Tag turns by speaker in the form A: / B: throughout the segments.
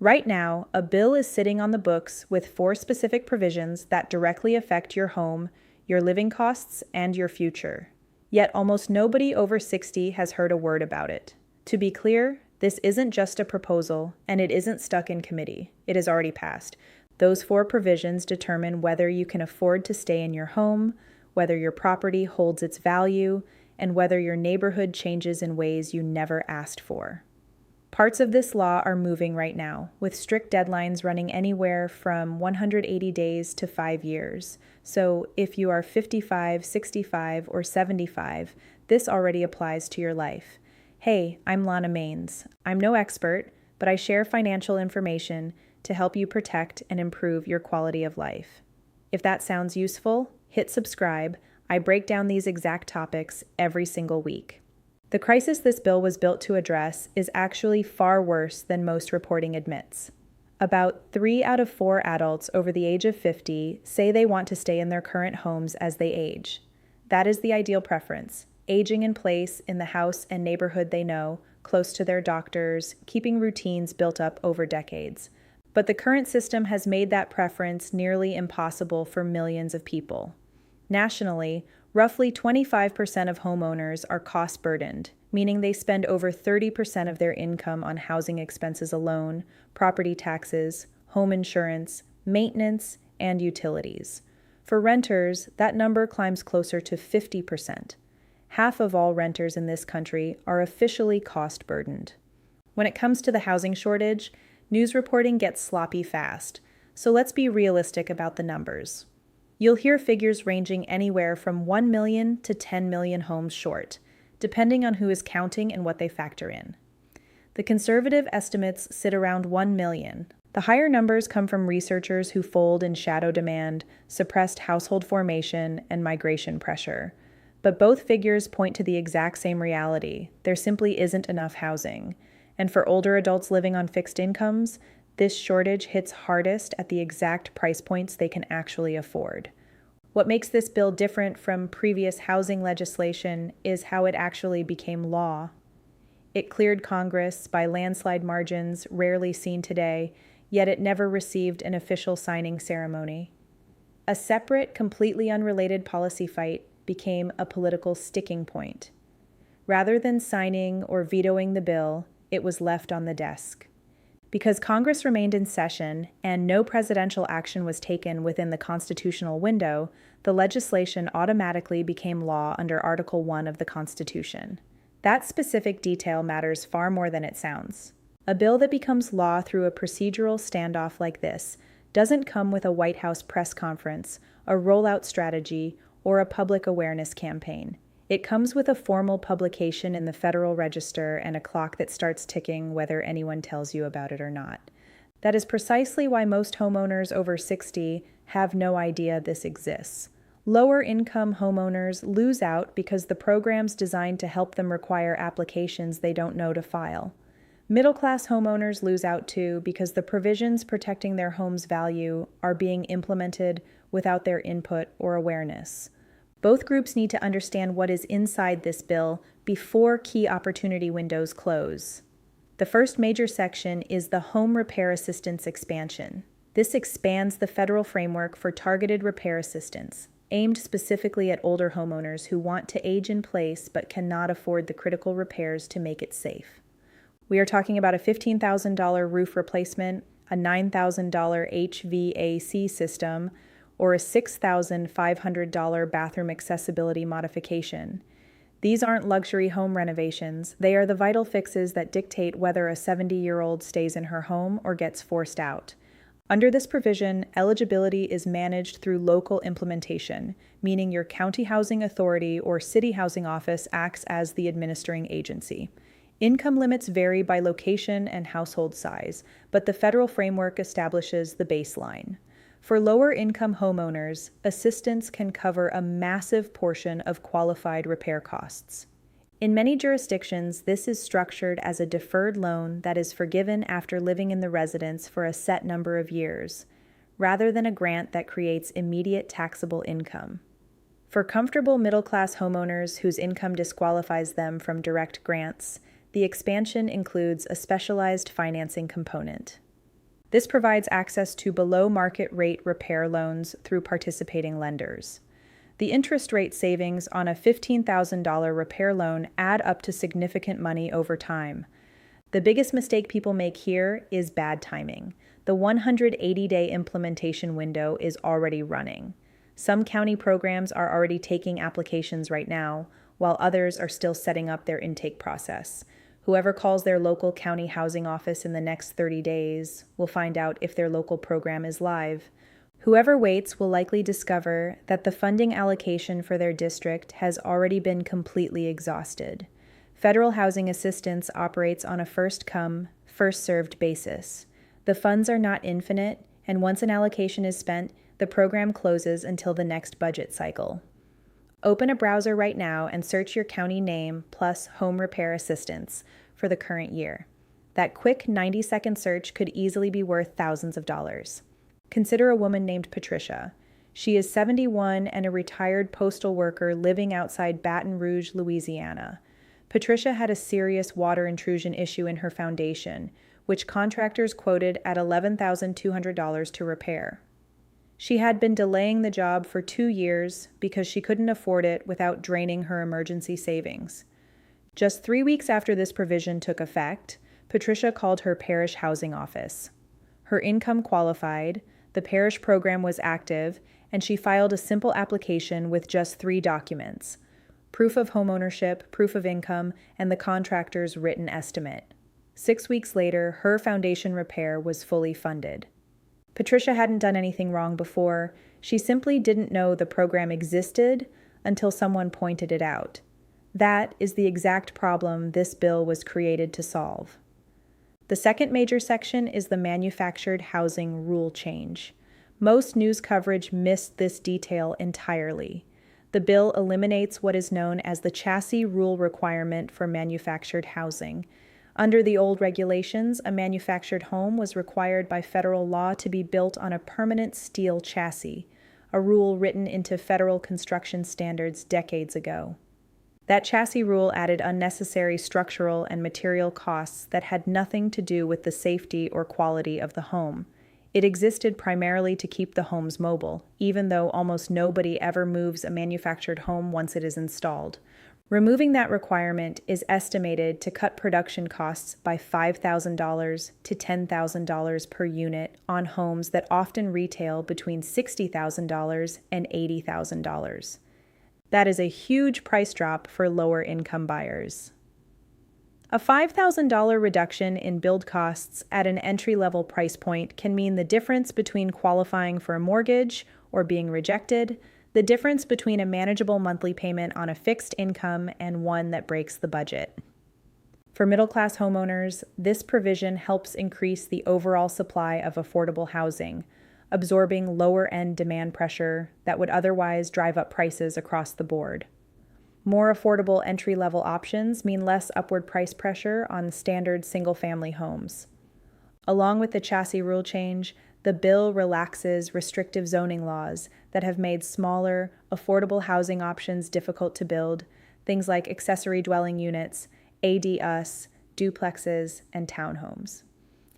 A: Right now, a bill is sitting on the books with 4 specific provisions that directly affect your home, your living costs, and your future. Yet almost nobody over 60 has heard a word about it. To be clear, this isn't just a proposal, and it isn't stuck in committee. It is already passed. Those 4 provisions determine whether you can afford to stay in your home, whether your property holds its value, and whether your neighborhood changes in ways you never asked for. Parts of this law are moving right now, with strict deadlines running anywhere from 180 days to 5 years. So if you are 55, 65, or 75, this already applies to your life. Hey, I'm Lana Maines. I'm no expert, but I share financial information to help you protect and improve your quality of life. If that sounds useful, hit subscribe. I break down these exact topics every single week. The crisis this bill was built to address is actually far worse than most reporting admits. About 3 out of 4 adults over the age of 50 say they want to stay in their current homes as they age. That is the ideal preference, aging in place in the house and neighborhood they know, close to their doctors, keeping routines built up over decades. But the current system has made that preference nearly impossible for millions of people. Nationally, roughly 25% of homeowners are cost-burdened, meaning they spend over 30% of their income on housing expenses alone, property taxes, home insurance, maintenance, and utilities. For renters, that number climbs closer to 50%. Half of all renters in this country are officially cost-burdened. When it comes to the housing shortage, news reporting gets sloppy fast, so let's be realistic about the numbers. You'll hear figures ranging anywhere from 1 million to 10 million homes short, depending on who is counting and what they factor in. The conservative estimates sit around 1 million. The higher numbers come from researchers who fold in shadow demand, suppressed household formation, and migration pressure. But both figures point to the exact same reality. There simply isn't enough housing. And for older adults living on fixed incomes, this shortage hits hardest at the exact price points they can actually afford. What makes this bill different from previous housing legislation is how it actually became law. It cleared Congress by landslide margins rarely seen today, yet it never received an official signing ceremony. A separate, completely unrelated policy fight became a political sticking point. Rather than signing or vetoing the bill, it was left on the desk. Because Congress remained in session and no presidential action was taken within the constitutional window, the legislation automatically became law under Article 1 of the Constitution. That specific detail matters far more than it sounds. A bill that becomes law through a procedural standoff like this doesn't come with a White House press conference, a rollout strategy, or a public awareness campaign. It comes with a formal publication in the Federal Register and a clock that starts ticking whether anyone tells you about it or not. That is precisely why most homeowners over 60 have no idea this exists. Lower-income homeowners lose out because the programs designed to help them require applications they don't know to file. Middle-class homeowners lose out too because the provisions protecting their home's value are being implemented without their input or awareness. Both groups need to understand what is inside this bill before key opportunity windows close. The first major section is the Home Repair Assistance expansion. This expands the federal framework for targeted repair assistance, aimed specifically at older homeowners who want to age in place but cannot afford the critical repairs to make it safe. We are talking about a $15,000 roof replacement, a $9,000 HVAC system, or a $6,500 bathroom accessibility modification. These aren't luxury home renovations. They are the vital fixes that dictate whether a 70-year-old stays in her home or gets forced out. Under this provision, eligibility is managed through local implementation, meaning your county housing authority or city housing office acts as the administering agency. Income limits vary by location and household size, but the federal framework establishes the baseline. For lower-income homeowners, assistance can cover a massive portion of qualified repair costs. In many jurisdictions, this is structured as a deferred loan that is forgiven after living in the residence for a set number of years, rather than a grant that creates immediate taxable income. For comfortable middle-class homeowners whose income disqualifies them from direct grants, the expansion includes a specialized financing component. This provides access to below-market rate repair loans through participating lenders. The interest rate savings on a $15,000 repair loan add up to significant money over time. The biggest mistake people make here is bad timing. The 180-day implementation window is already running. Some county programs are already taking applications right now, while others are still setting up their intake process. Whoever calls their local county housing office in the next 30 days will find out if their local program is live. Whoever waits will likely discover that the funding allocation for their district has already been completely exhausted. Federal housing assistance operates on a first-come, first-served basis. The funds are not infinite, and once an allocation is spent, the program closes until the next budget cycle. Open a browser right now and search your county name plus home repair assistance for the current year. That quick 90-second search could easily be worth thousands of dollars. Consider a woman named Patricia. She is 71 and a retired postal worker living outside Baton Rouge, Louisiana. Patricia had a serious water intrusion issue in her foundation, which contractors quoted at $11,200 to repair. She had been delaying the job for 2 years because she couldn't afford it without draining her emergency savings. Just 3 weeks after this provision took effect, Patricia called her parish housing office. Her income qualified, the parish program was active, and she filed a simple application with just 3 documents: proof of homeownership, proof of income, and the contractor's written estimate. 6 weeks later, her foundation repair was fully funded. Patricia hadn't done anything wrong before. She simply didn't know the program existed until someone pointed it out. That is the exact problem this bill was created to solve. The second major section is the manufactured housing rule change. Most news coverage missed this detail entirely. The bill eliminates what is known as the chassis rule requirement for manufactured housing. Under the old regulations, a manufactured home was required by federal law to be built on a permanent steel chassis, a rule written into federal construction standards decades ago. That chassis rule added unnecessary structural and material costs that had nothing to do with the safety or quality of the home. It existed primarily to keep the homes mobile, even though almost nobody ever moves a manufactured home once it is installed. Removing that requirement is estimated to cut production costs by $5,000 to $10,000 per unit on homes that often retail between $60,000 and $80,000. That is a huge price drop for lower-income buyers. A $5,000 reduction in build costs at an entry-level price point can mean the difference between qualifying for a mortgage or being rejected, the difference between a manageable monthly payment on a fixed income and one that breaks the budget. For middle-class homeowners, this provision helps increase the overall supply of affordable housing, absorbing lower-end demand pressure that would otherwise drive up prices across the board. More affordable entry-level options mean less upward price pressure on standard single-family homes. Along with the chassis rule change, the bill relaxes restrictive zoning laws that have made smaller, affordable housing options difficult to build, things like accessory dwelling units, ADUs, duplexes, and townhomes.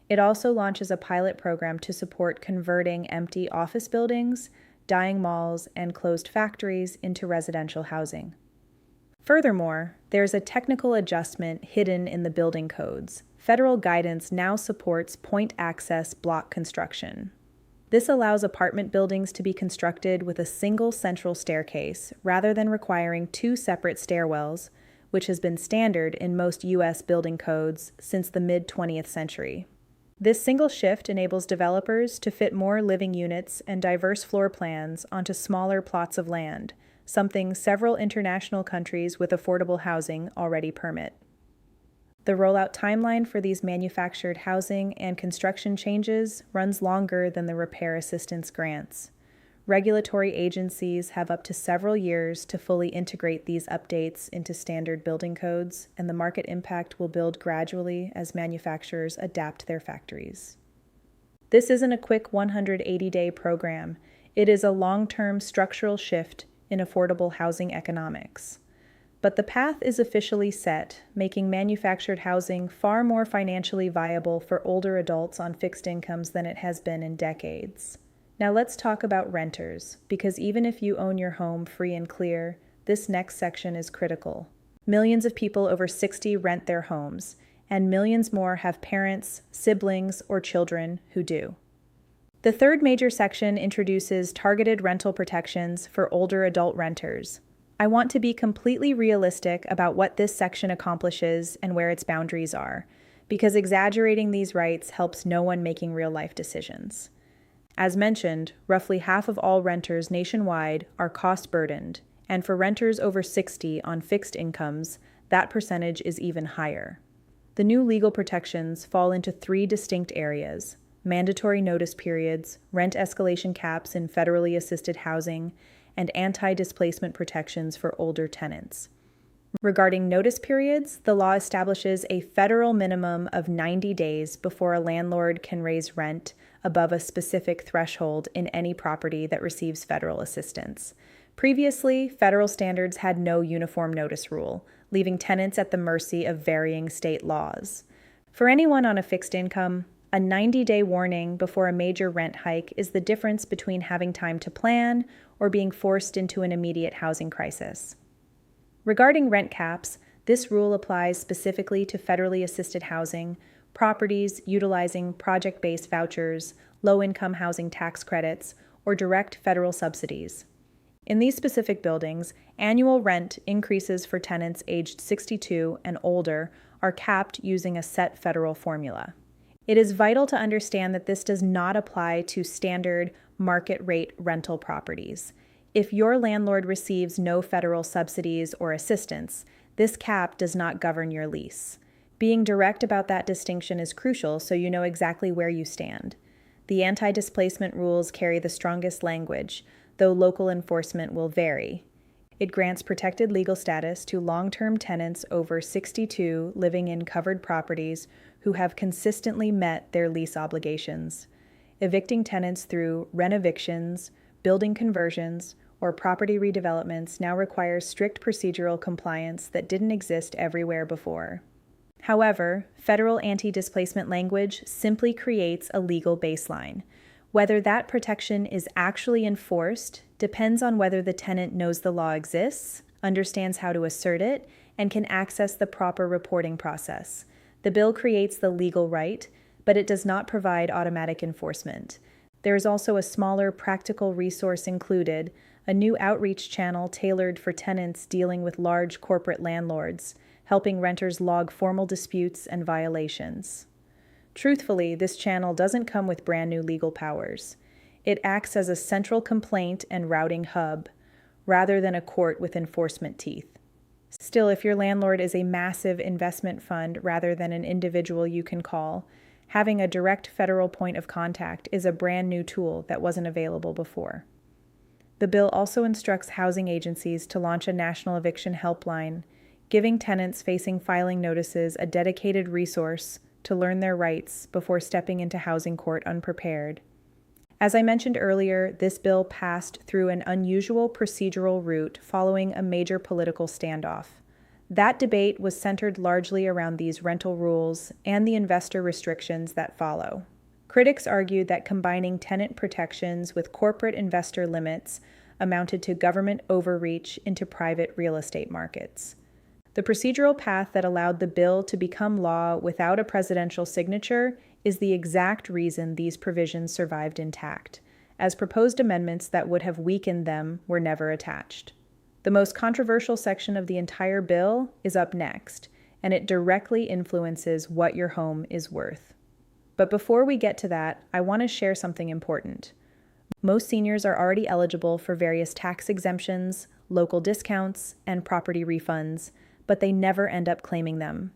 A: It also launches a pilot program to support converting empty office buildings, dying malls, and closed factories into residential housing. Furthermore, there's a technical adjustment hidden in the building codes. Federal guidance now supports point-access block construction. This allows apartment buildings to be constructed with a single central staircase rather than requiring 2 separate stairwells, which has been standard in most U.S. building codes since the mid-20th century. This single shift enables developers to fit more living units and diverse floor plans onto smaller plots of land, something several international countries with affordable housing already permit. The rollout timeline for these manufactured housing and construction changes runs longer than the repair assistance grants. Regulatory agencies have up to several years to fully integrate these updates into standard building codes, and the market impact will build gradually as manufacturers adapt their factories. This isn't a quick 180-day program. It is a long-term structural shift in affordable housing economics. But the path is officially set, making manufactured housing far more financially viable for older adults on fixed incomes than it has been in decades. Now let's talk about renters, because even if you own your home free and clear, this next section is critical. Millions of people over 60 rent their homes, and millions more have parents, siblings, or children who do. The third major section introduces targeted rental protections for older adult renters. I want to be completely realistic about what this section accomplishes and where its boundaries are, because exaggerating these rights helps no one making real-life decisions. As mentioned, roughly half of all renters nationwide are cost-burdened, and for renters over 60 on fixed incomes, that percentage is even higher. The new legal protections fall into three distinct areas: mandatory notice periods, rent escalation caps in federally assisted housing, and anti-displacement protections for older tenants. Regarding notice periods, the law establishes a federal minimum of 90 days before a landlord can raise rent above a specific threshold in any property that receives federal assistance. Previously, federal standards had no uniform notice rule, leaving tenants at the mercy of varying state laws. For anyone on a fixed income, a 90-day warning before a major rent hike is the difference between having time to plan or being forced into an immediate housing crisis. Regarding rent caps, this rule applies specifically to federally assisted housing, properties utilizing project-based vouchers, low-income housing tax credits, or direct federal subsidies. In these specific buildings, annual rent increases for tenants aged 62 and older are capped using a set federal formula. It is vital to understand that this does not apply to standard market rate rental properties. If your landlord receives no federal subsidies or assistance, this cap does not govern your lease. Being direct about that distinction is crucial so you know exactly where you stand. The anti-displacement rules carry the strongest language, though local enforcement will vary. It grants protected legal status to long-term tenants over 62 living in covered properties who have consistently met their lease obligations. Evicting tenants through renovictions, building conversions, or property redevelopments now requires strict procedural compliance that didn't exist everywhere before. However, federal anti-displacement language simply creates a legal baseline. Whether that protection is actually enforced depends on whether the tenant knows the law exists, understands how to assert it, and can access the proper reporting process. The bill creates the legal right, but it does not provide automatic enforcement. There is also a smaller practical resource included, a new outreach channel tailored for tenants dealing with large corporate landlords, helping renters log formal disputes and violations. Truthfully, this channel doesn't come with brand new legal powers. It acts as a central complaint and routing hub, rather than a court with enforcement teeth. Still, if your landlord is a massive investment fund rather than an individual you can call, having a direct federal point of contact is a brand new tool that wasn't available before. The bill also instructs housing agencies to launch a national eviction helpline, giving tenants facing filing notices a dedicated resource to learn their rights before stepping into housing court unprepared. As I mentioned earlier, this bill passed through an unusual procedural route following a major political standoff. That debate was centered largely around these rental rules and the investor restrictions that follow. Critics argued that combining tenant protections with corporate investor limits amounted to government overreach into private real estate markets. The procedural path that allowed the bill to become law without a presidential signature is the exact reason these provisions survived intact, as proposed amendments that would have weakened them were never attached. The most controversial section of the entire bill is up next, and it directly influences what your home is worth. But before we get to that, I want to share something important. Most seniors are already eligible for various tax exemptions, local discounts, and property refunds, but they never end up claiming them.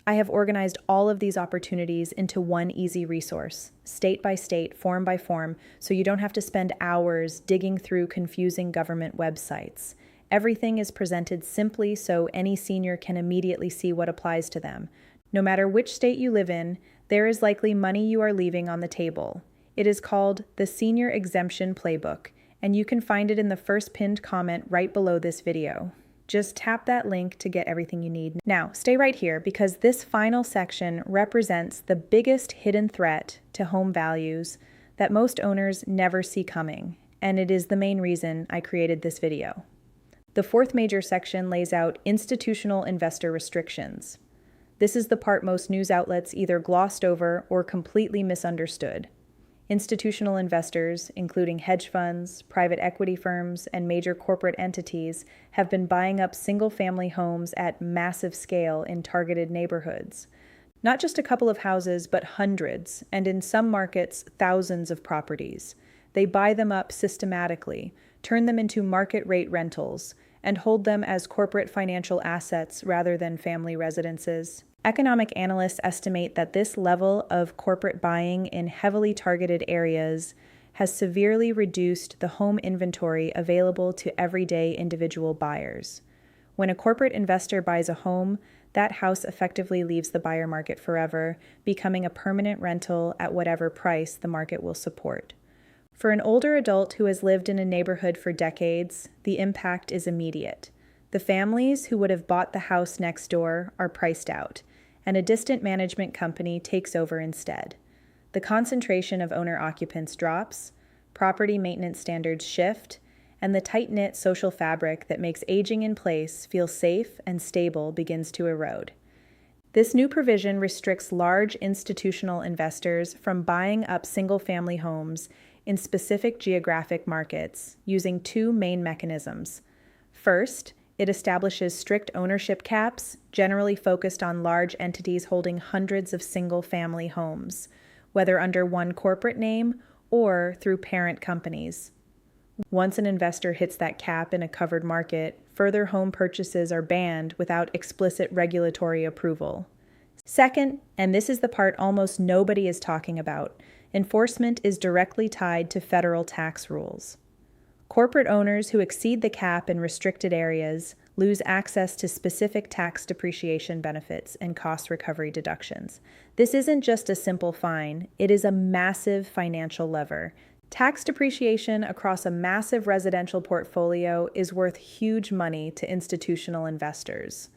A: I have organized all of these opportunities into one easy resource, state by state, form by form, so you don't have to spend hours digging through confusing government websites. Everything is presented simply so any senior can immediately see what applies to them. No matter which state you live in, there is likely money you are leaving on the table. It is called the Senior Exemption Playbook, and you can find it in the first pinned comment right below this video. Just tap that link to get everything you need. Now, stay right here because this final section represents the biggest hidden threat to home values that most owners never see coming, and it is the main reason I created this video. The fourth major section lays out institutional investor restrictions. This is the part most news outlets either glossed over or completely misunderstood. Institutional investors, including hedge funds, private equity firms, and major corporate entities, have been buying up single-family homes at massive scale in targeted neighborhoods. Not just a couple of houses, but hundreds, and in some markets, thousands of properties. They buy them up systematically, turn them into market-rate rentals, and hold them as corporate financial assets rather than family residences. Economic analysts estimate that this level of corporate buying in heavily targeted areas has severely reduced the home inventory available to everyday individual buyers. When a corporate investor buys a home, that house effectively leaves the buyer market forever, becoming a permanent rental at whatever price the market will support. For an older adult who has lived in a neighborhood for decades, the impact is immediate. The families who would have bought the house next door are priced out, and a distant management company takes over instead. The concentration of owner-occupants drops, property maintenance standards shift, and the tight-knit social fabric that makes aging in place feel safe and stable begins to erode. This new provision restricts large institutional investors from buying up single-family homes in specific geographic markets using two main mechanisms. First, it establishes strict ownership caps, generally focused on large entities holding hundreds of single-family homes, whether under one corporate name or through parent companies. Once an investor hits that cap in a covered market, further home purchases are banned without explicit regulatory approval. Second, and this is the part almost nobody is talking about, enforcement is directly tied to federal tax rules. Corporate owners who exceed the cap in restricted areas lose access to specific tax depreciation benefits and cost recovery deductions. This isn't just a simple fine, it is a massive financial lever. Tax depreciation across a massive residential portfolio is worth huge money to institutional investors.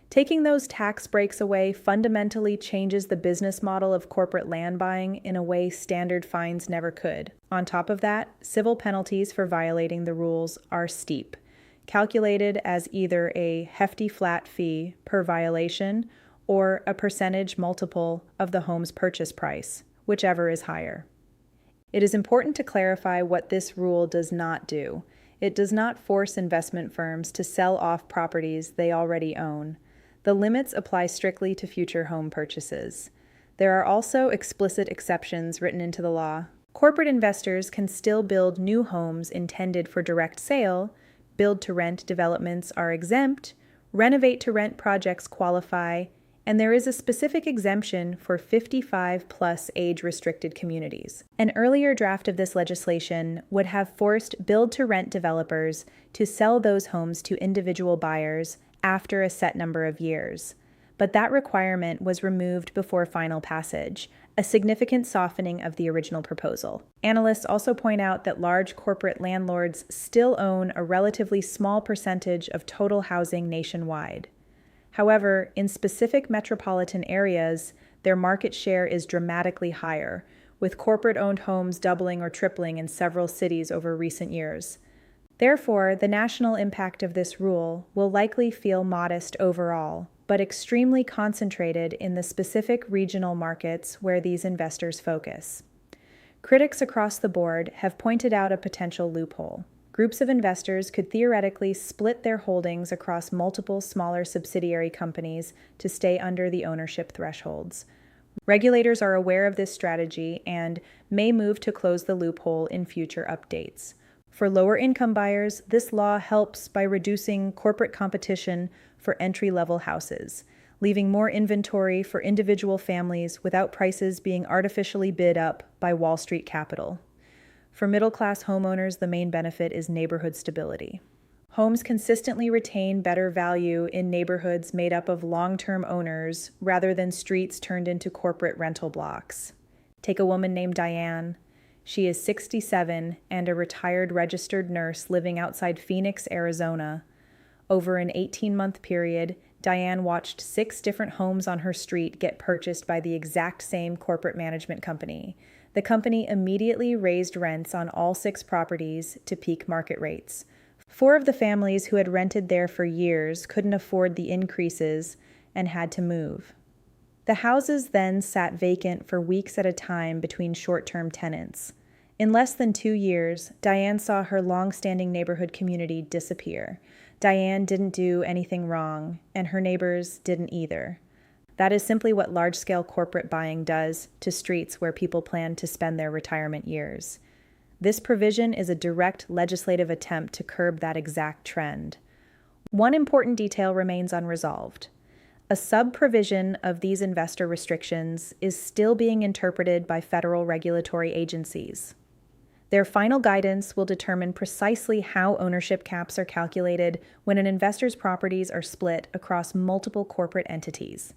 A: Taking those tax breaks away fundamentally changes the business model of corporate land buying in a way standard fines never could. On top of that, civil penalties for violating the rules are steep, calculated as either a hefty flat fee per violation or a percentage multiple of the home's purchase price, whichever is higher. It is important to clarify what this rule does not do. It does not force investment firms to sell off properties they already own. The limits apply strictly to future home purchases. There are also explicit exceptions written into the law. Corporate investors can still build new homes intended for direct sale, build-to-rent developments are exempt, renovate-to-rent projects qualify, and there is a specific exemption for 55-plus age-restricted communities. An earlier draft of this legislation would have forced build-to-rent developers to sell those homes to individual buyers after a set number of years, but that requirement was removed before final passage, a significant softening of the original proposal. Analysts also point out that large corporate landlords still own a relatively small percentage of total housing nationwide. However, in specific metropolitan areas, their market share is dramatically higher, with corporate-owned homes doubling or tripling in several cities over recent years. Therefore, the national impact of this rule will likely feel modest overall, but extremely concentrated in the specific regional markets where these investors focus. Critics across the board have pointed out a potential loophole. Groups of investors could theoretically split their holdings across multiple smaller subsidiary companies to stay under the ownership thresholds. Regulators are aware of this strategy and may move to close the loophole in future updates. For lower-income buyers, this law helps by reducing corporate competition for entry-level houses, leaving more inventory for individual families without prices being artificially bid up by Wall Street capital. For middle-class homeowners, the main benefit is neighborhood stability. Homes consistently retain better value in neighborhoods made up of long-term owners rather than streets turned into corporate rental blocks. Take a woman named Diane. She is 67 and a retired registered nurse living outside Phoenix, Arizona. Over an 18-month period, Diane watched 6 different homes on her street get purchased by the exact same corporate management company. The company immediately raised rents on all 6 properties to peak market rates. 4 of the families who had rented there for years couldn't afford the increases and had to move. The houses then sat vacant for weeks at a time between short-term tenants. In less than 2 years, Diane saw her long-standing neighborhood community disappear. Diane didn't do anything wrong, and her neighbors didn't either. That is simply what large-scale corporate buying does to streets where people plan to spend their retirement years. This provision is a direct legislative attempt to curb that exact trend. One important detail remains unresolved. A sub-provision of these investor restrictions is still being interpreted by federal regulatory agencies. Their final guidance will determine precisely how ownership caps are calculated when an investor's properties are split across multiple corporate entities.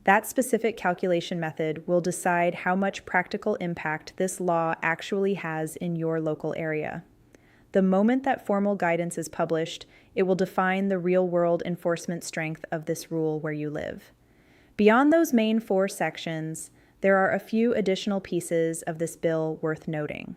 A: That specific calculation method will decide how much practical impact this law actually has in your local area. The moment that formal guidance is published, it will define the real-world enforcement strength of this rule where you live. Beyond those main 4 sections, there are a few additional pieces of this bill worth noting.